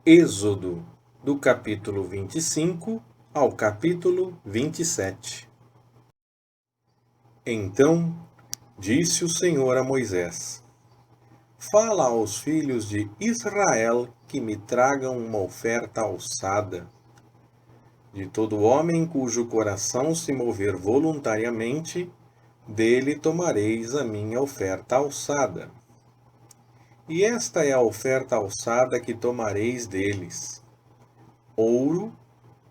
Êxodo, do capítulo 25 ao capítulo 27. Então disse o Senhor a Moisés: Fala aos filhos de Israel que me tragam uma oferta alçada. De todo homem cujo coração se mover voluntariamente, dele tomareis a minha oferta alçada. E esta é a oferta alçada que tomareis deles: ouro,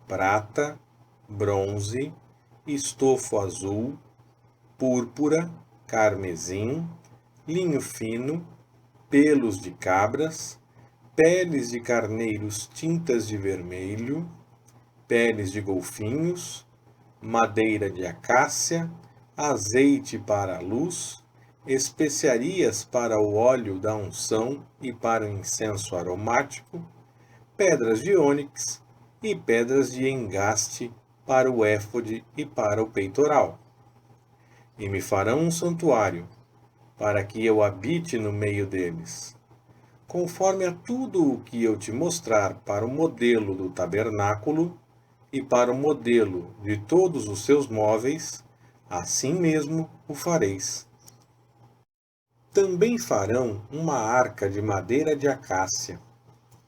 prata, bronze, estofo azul, púrpura, carmesim, linho fino, pelos de cabras, peles de carneiros tintas de vermelho, peles de golfinhos, madeira de acácia, azeite para a luz, especiarias para o óleo da unção e para o incenso aromático, pedras de ônix e pedras de engaste para o éfode e para o peitoral. E me farão um santuário, para que eu habite no meio deles, conforme a tudo o que eu te mostrar para o modelo do tabernáculo e para o modelo de todos os seus móveis, assim mesmo o fareis. Também farão uma arca de madeira de acácia.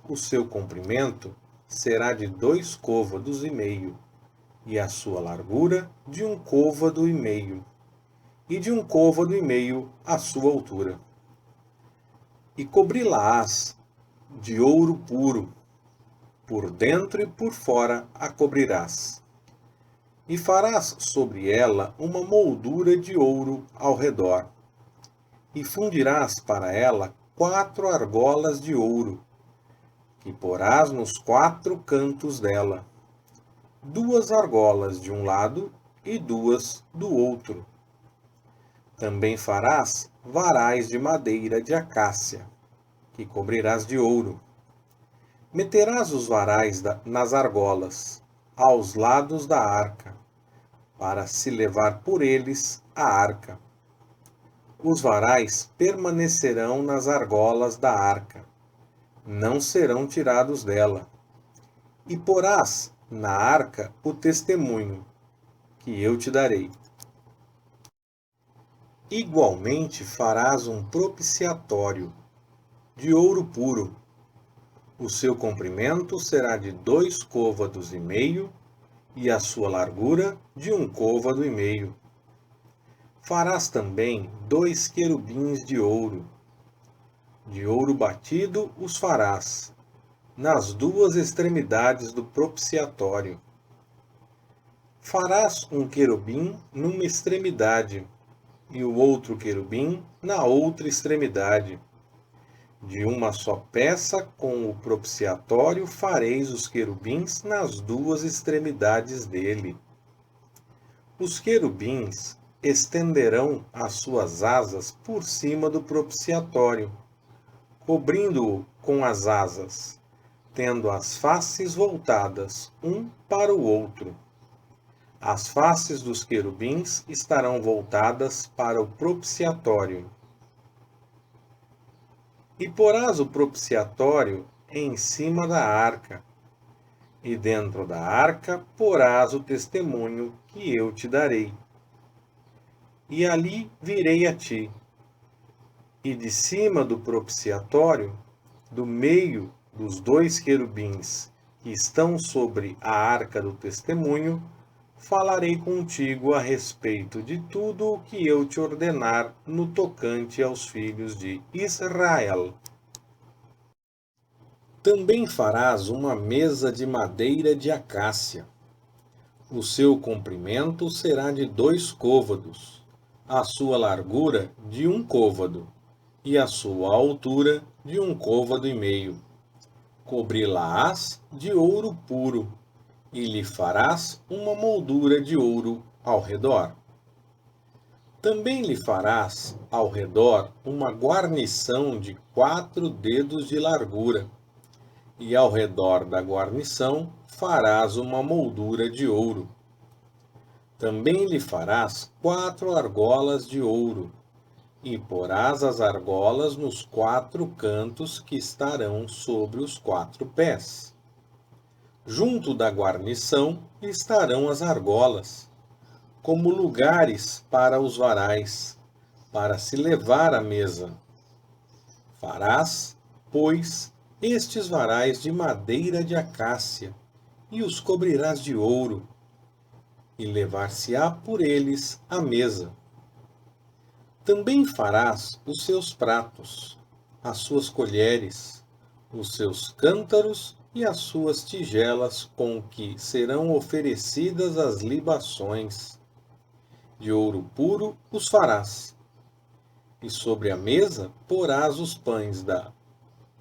O seu comprimento será de 2 côvados e meio, e a sua largura de 1 côvado e meio, e de 1 côvado e meio a sua altura. E cobri-la-ás de ouro puro, por dentro e por fora a cobrirás. E farás sobre ela uma moldura de ouro ao redor. E fundirás para ela 4 argolas de ouro, que porás nos 4 cantos dela, 2 argolas de um lado e 2 do outro. Também farás varais de madeira de acácia, que cobrirás de ouro. Meterás os varais nas argolas, aos lados da arca, para se levar por eles a arca. Os varais permanecerão nas argolas da arca, não serão tirados dela. E porás na arca o testemunho, que eu te darei. Igualmente farás um propiciatório, de ouro puro. O seu comprimento será de 2 côvados e meio, e a sua largura de 1 côvado e meio. Farás também 2 querubins de ouro batido os farás, nas 2 extremidades do propiciatório. Farás um querubim numa extremidade, e o outro querubim na outra extremidade. De uma só peça com o propiciatório fareis os querubins nas 2 extremidades dele. Os querubins estenderão as suas asas por cima do propiciatório, cobrindo-o com as asas, tendo as faces voltadas um para o outro. As faces dos querubins estarão voltadas para o propiciatório. E porás o propiciatório em cima da arca, e dentro da arca porás o testemunho que eu te darei. E ali virei a ti. E de cima do propiciatório, do meio dos 2 querubins que estão sobre a arca do testemunho, falarei contigo a respeito de tudo o que eu te ordenar no tocante aos filhos de Israel. Também farás uma mesa de madeira de acácia. O seu comprimento será de 2 côvados, a sua largura de 1 côvado, e a sua altura de 1 côvado e meio. Cobri-la-ás de ouro puro, e lhe farás uma moldura de ouro ao redor. Também lhe farás ao redor uma guarnição de 4 dedos de largura, e ao redor da guarnição farás uma moldura de ouro. Também lhe farás 4 argolas de ouro, e porás as argolas nos 4 cantos que estarão sobre os 4 pés. Junto da guarnição estarão as argolas, como lugares para os varais, para se levar à mesa. Farás, pois, estes varais de madeira de acácia, e os cobrirás de ouro, e levar-se-á por eles à mesa. Também farás os seus pratos, as suas colheres, os seus cântaros e as suas tigelas com que serão oferecidas as libações. De ouro puro os farás. E sobre a mesa porás os pães da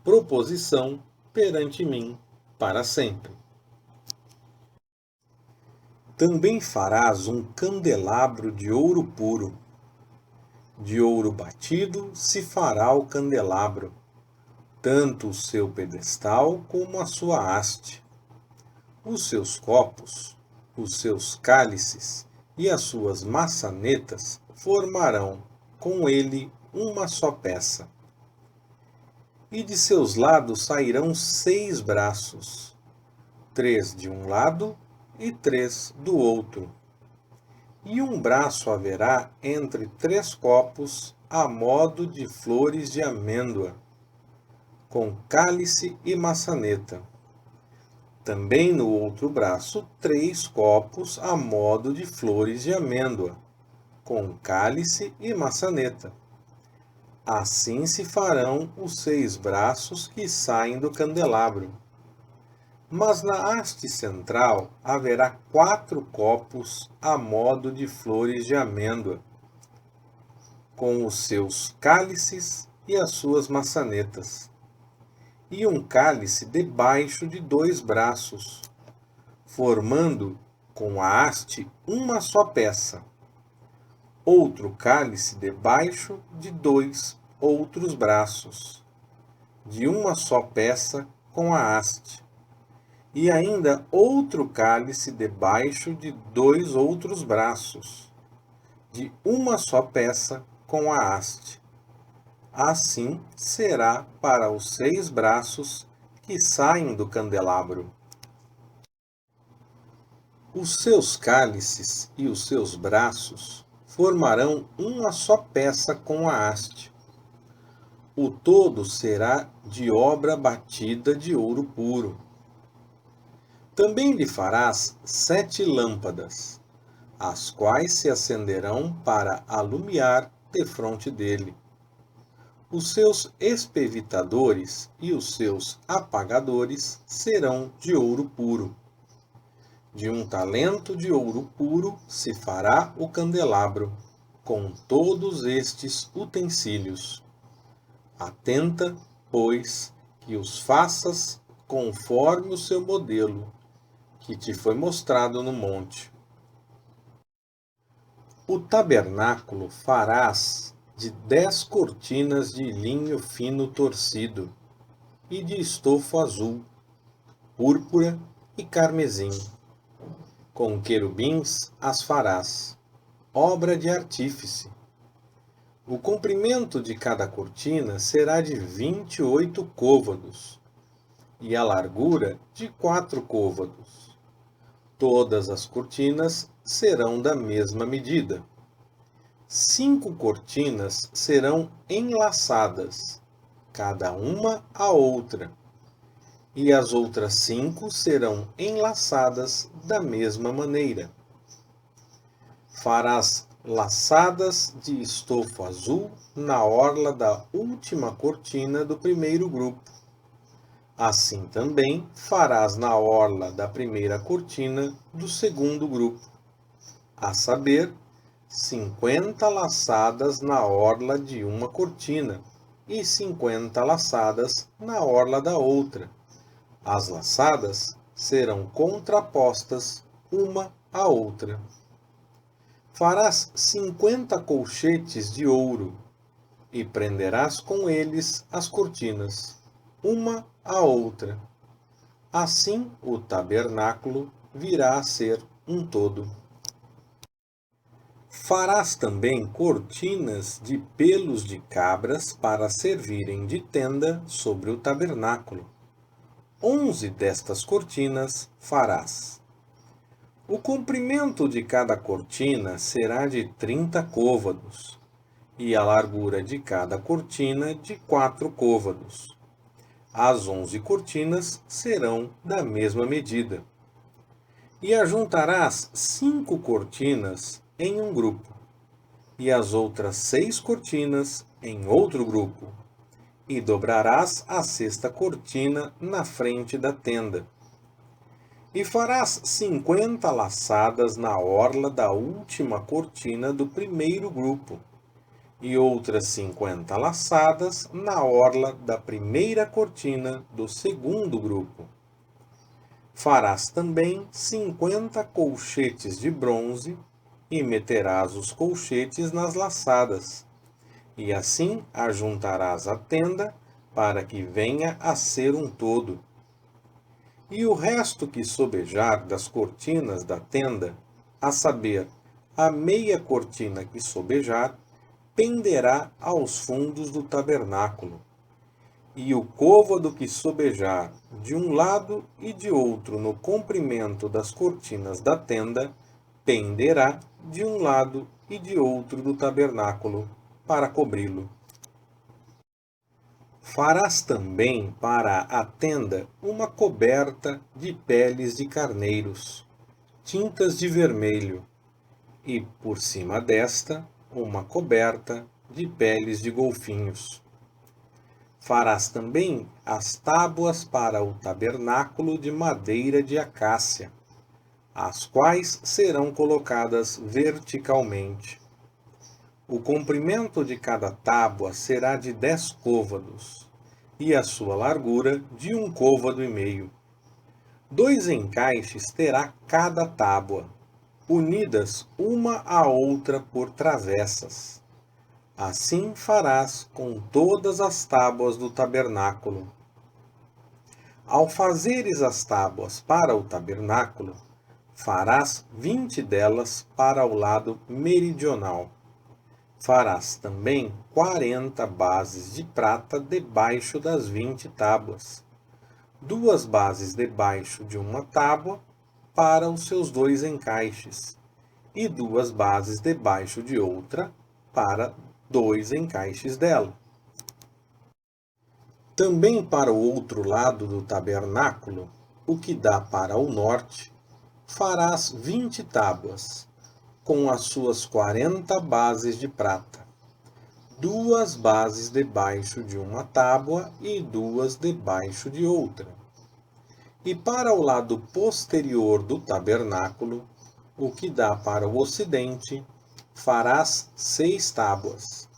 proposição perante mim para sempre. Também farás um candelabro de ouro puro. De ouro batido se fará o candelabro, tanto o seu pedestal como a sua haste. Os seus copos, os seus cálices e as suas maçanetas formarão com ele uma só peça. E de seus lados sairão 6 braços, 3 de um lado e 3 do outro. E um braço haverá entre 3 copos, a modo de flores de amêndoa, com cálice e maçaneta. Também no outro braço 3 copos, a modo de flores de amêndoa, com cálice e maçaneta. Assim se farão os 6 braços que saem do candelabro. Mas na haste central haverá 4 copos a modo de flores de amêndoa, com os seus cálices e as suas maçanetas, e um cálice debaixo de 2 braços, formando com a haste uma só peça. Outro cálice debaixo de 2 outros braços, de uma só peça com a haste. E ainda outro cálice debaixo de 2 outros braços, de uma só peça com a haste. Assim será para os 6 braços que saem do candelabro. Os seus cálices e os seus braços formarão uma só peça com a haste. O todo será de obra batida de ouro puro. Também lhe farás 7 lâmpadas, as quais se acenderão para alumiar defronte dele. Os seus espevitadores e os seus apagadores serão de ouro puro. De um talento de ouro puro se fará o candelabro, com todos estes utensílios. Atenta, pois, que os faças conforme o seu modelo, que te foi mostrado no monte. O tabernáculo farás de 10 cortinas de linho fino torcido, e de estofo azul, púrpura e carmesim. Com querubins as farás, obra de artífice. O comprimento de cada cortina será de 28 côvados, e a largura de 4 côvados. Todas as cortinas serão da mesma medida. 5 cortinas serão enlaçadas, cada uma à outra, e as outras 5 serão enlaçadas da mesma maneira. Farás laçadas de estofo azul na orla da última cortina do primeiro grupo. Assim também farás na orla da primeira cortina do segundo grupo, a saber, 50 laçadas na orla de uma cortina e 50 laçadas na orla da outra. As laçadas serão contrapostas uma à outra. Farás 50 colchetes de ouro e prenderás com eles as cortinas, uma à outra. Assim o tabernáculo virá a ser um todo. Farás também cortinas de pelos de cabras para servirem de tenda sobre o tabernáculo. 11 destas cortinas farás. O comprimento de cada cortina será de 30 côvados, e a largura de cada cortina de 4 côvados. As 11 cortinas serão da mesma medida. E ajuntarás 5 cortinas em um grupo, e as outras 6 cortinas em outro grupo, e dobrarás a sexta cortina na frente da tenda. E farás 50 laçadas na orla da última cortina do primeiro grupo, e outras 50 laçadas na orla da primeira cortina do segundo grupo. Farás também 50 colchetes de bronze, e meterás os colchetes nas laçadas, e assim ajuntarás a tenda, para que venha a ser um todo. E o resto que sobejar das cortinas da tenda, a saber, a meia cortina que sobejar, penderá aos fundos do tabernáculo. E o côvado que sobejar de um lado e de outro no comprimento das cortinas da tenda, penderá de um lado e de outro do tabernáculo, para cobri-lo. Farás também para a tenda uma coberta de peles de carneiros, tintas de vermelho, e por cima desta uma coberta de peles de golfinhos. Farás também as tábuas para o tabernáculo de madeira de acácia, as quais serão colocadas verticalmente. O comprimento de cada tábua será de 10 côvados, e a sua largura de 1,5 côvado. 2 encaixes terá cada tábua, unidas uma à outra por travessas. Assim farás com todas as tábuas do tabernáculo. Ao fazeres as tábuas para o tabernáculo, farás 20 delas para o lado meridional. Farás também 40 bases de prata debaixo das 20 tábuas, 2 bases debaixo de uma tábua para os seus 2 encaixes, e 2 bases debaixo de outra para 2 encaixes dela. Também para o outro lado do tabernáculo, o que dá para o norte, farás 20 tábuas, com as suas 40 bases de prata, 2 bases debaixo de uma tábua e 2 debaixo de outra. E para o lado posterior do tabernáculo, o que dá para o ocidente, farás 6 tábuas.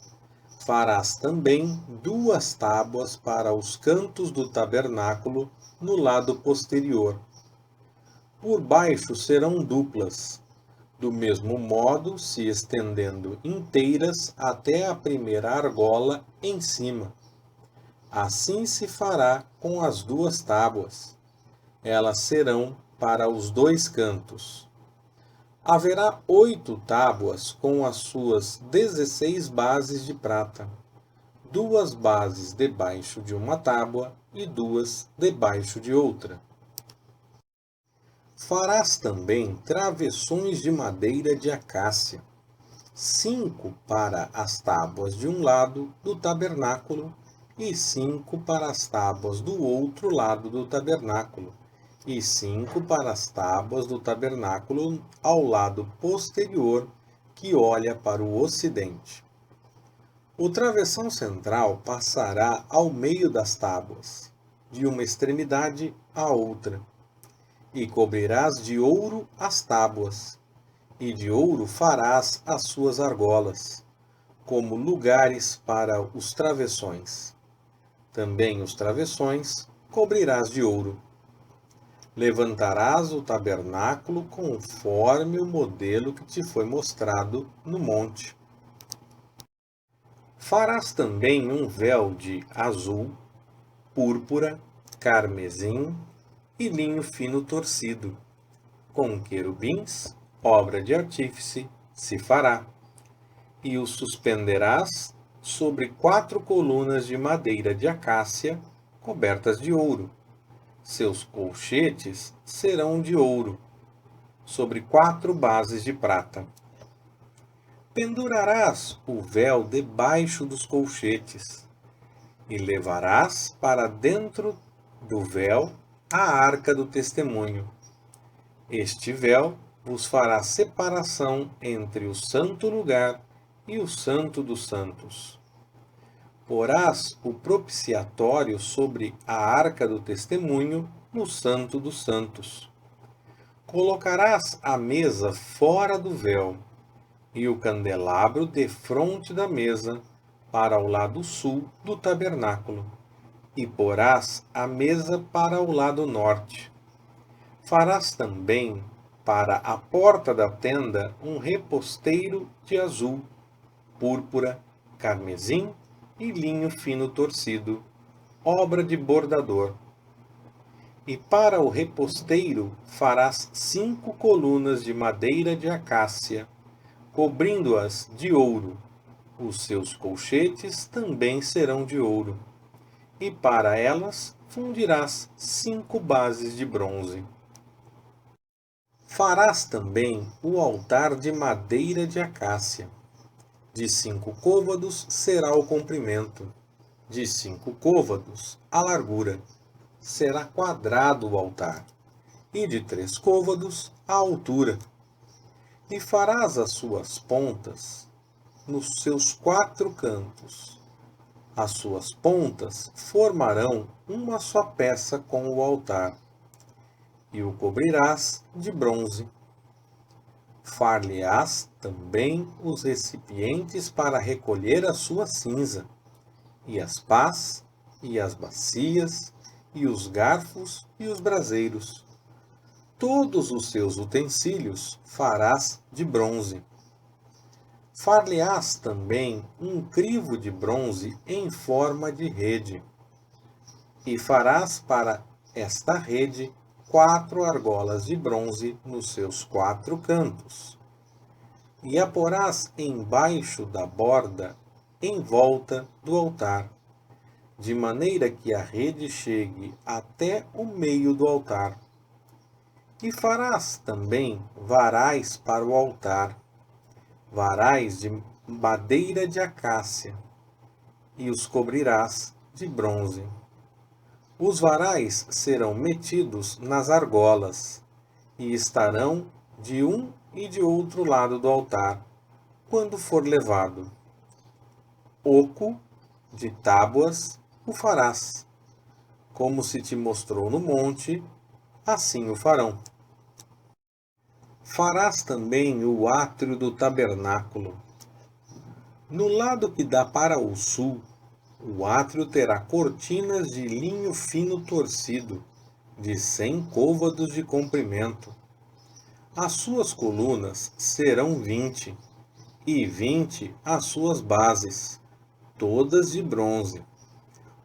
Farás também 2 tábuas para os cantos do tabernáculo no lado posterior. Por baixo serão duplas, do mesmo modo se estendendo inteiras até a primeira argola em cima. Assim se fará com as 2 tábuas. Elas serão para os 2 cantos. Haverá 8 tábuas com as suas 16 bases de prata, 2 bases debaixo de uma tábua e 2 debaixo de outra. Farás também travessões de madeira de acácia, 5 para as tábuas de um lado do tabernáculo e 5 para as tábuas do outro lado do tabernáculo, e 5 para as tábuas do tabernáculo ao lado posterior, que olha para o ocidente. O travessão central passará ao meio das tábuas, de uma extremidade à outra, e cobrirás de ouro as tábuas, e de ouro farás as suas argolas, como lugares para os travessões. Também os travessões cobrirás de ouro. Levantarás o tabernáculo conforme o modelo que te foi mostrado no monte. Farás também um véu de azul, púrpura, carmesim e linho fino torcido, com querubins, obra de artífice, se fará, e o suspenderás sobre 4 colunas de madeira de acácia cobertas de ouro. Seus colchetes serão de ouro, sobre 4 bases de prata. Pendurarás o véu debaixo dos colchetes, e levarás para dentro do véu a arca do testemunho. Este véu vos fará separação entre o santo lugar e o santo dos santos. Porás o propiciatório sobre a arca do testemunho no santo dos santos. Colocarás a mesa fora do véu e o candelabro defronte da mesa para o lado sul do tabernáculo, e porás a mesa para o lado norte. Farás também para a porta da tenda um reposteiro de azul, púrpura, carmesim e linho fino torcido, obra de bordador. E para o reposteiro farás 5 colunas de madeira de acácia, cobrindo-as de ouro. Os seus colchetes também serão de ouro. E para elas fundirás 5 bases de bronze. Farás também o altar de madeira de acácia. De 5 côvados será o comprimento, de 5 côvados a largura. Será quadrado o altar, e de 3 côvados a altura. E farás as suas pontas nos seus 4 cantos. As suas pontas formarão uma só peça com o altar, e o cobrirás de bronze. Far-lhe-ás também os recipientes para recolher a sua cinza, e as pás, e as bacias, e os garfos e os braseiros. Todos os seus utensílios farás de bronze. Far-lhe-ás também um crivo de bronze em forma de rede. E farás para esta rede 4 argolas de bronze nos seus 4 cantos. E a porás embaixo da borda, em volta do altar, de maneira que a rede chegue até o meio do altar. E farás também varais para o altar, varais de madeira de acácia, e os cobrirás de bronze. Os varais serão metidos nas argolas, e estarão de um e de outro lado do altar, quando for levado. Oco de tábuas o farás, como se te mostrou no monte, assim o farão. Farás também o átrio do tabernáculo. No lado que dá para o sul, o átrio terá cortinas de linho fino torcido, de 100 côvados de comprimento. As suas colunas serão 20, e 20 as suas bases, todas de bronze.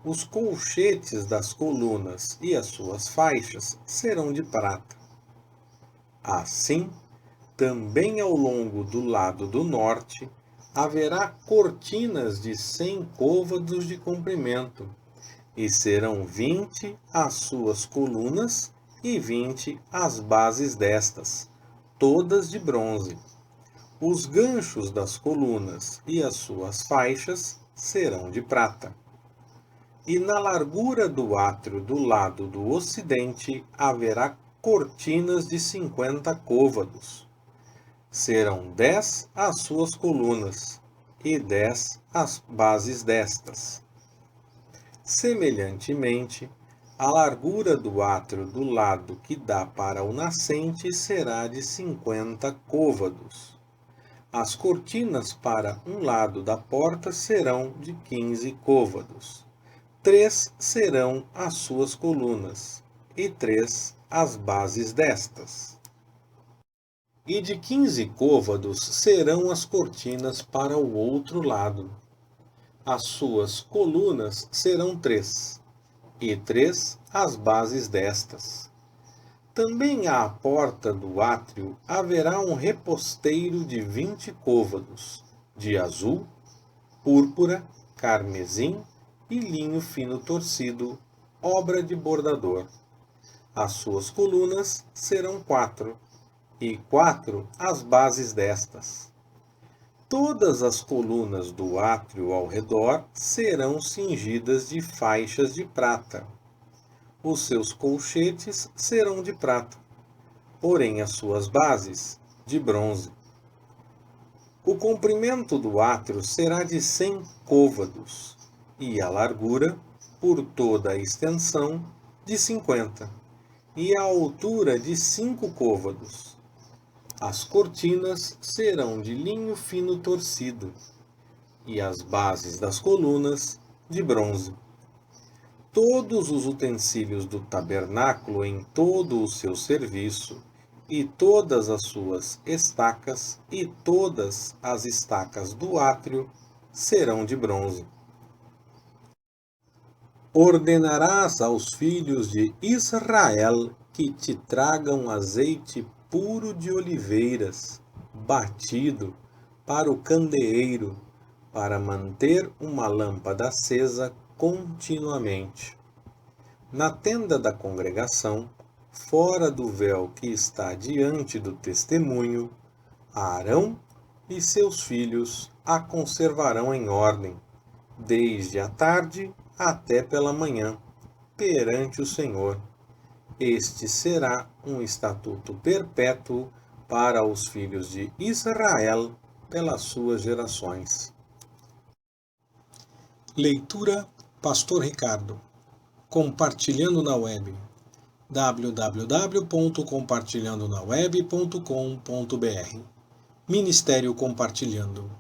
Os colchetes das colunas e as suas faixas serão de prata. Assim, também ao longo do lado do norte, haverá cortinas de 100 côvados de comprimento, e serão 20 as suas colunas e 20 as bases destas, todas de bronze. Os ganchos das colunas e as suas faixas serão de prata. E na largura do átrio do lado do ocidente haverá cortinas de 50 côvados. Serão 10 as suas colunas, e 10 as bases destas. Semelhantemente, a largura do átrio do lado que dá para o nascente será de 50 côvados. As cortinas para um lado da porta serão de 15 côvados. 3 serão as suas colunas, e 3 as bases destas. E de 15 côvados serão as cortinas para o outro lado. As suas colunas serão 3, e 3 as bases destas. Também à porta do átrio haverá um reposteiro de 20 côvados, de azul, púrpura, carmesim e linho fino torcido, obra de bordador. As suas colunas serão 4, e 4 as bases destas. Todas as colunas do átrio ao redor serão cingidas de faixas de prata. Os seus colchetes serão de prata, porém as suas bases de bronze. O comprimento do átrio será de 100 côvados, e a largura, por toda a extensão, de 50, e a altura de 5 côvados. As cortinas serão de linho fino torcido, e as bases das colunas de bronze. Todos os utensílios do tabernáculo em todo o seu serviço, e todas as suas estacas, e todas as estacas do átrio serão de bronze. Ordenarás aos filhos de Israel que te tragam azeite puro de oliveiras, batido, para o candeeiro, para manter uma lâmpada acesa continuamente. Na tenda da congregação, fora do véu que está diante do testemunho, Arão e seus filhos a conservarão em ordem, desde a tarde até pela manhã, perante o Senhor. Este será um estatuto perpétuo para os filhos de Israel pelas suas gerações. Leitura Pastor Ricardo. Compartilhando na web. www.compartilhandonaweb.com.br. Ministério Compartilhando.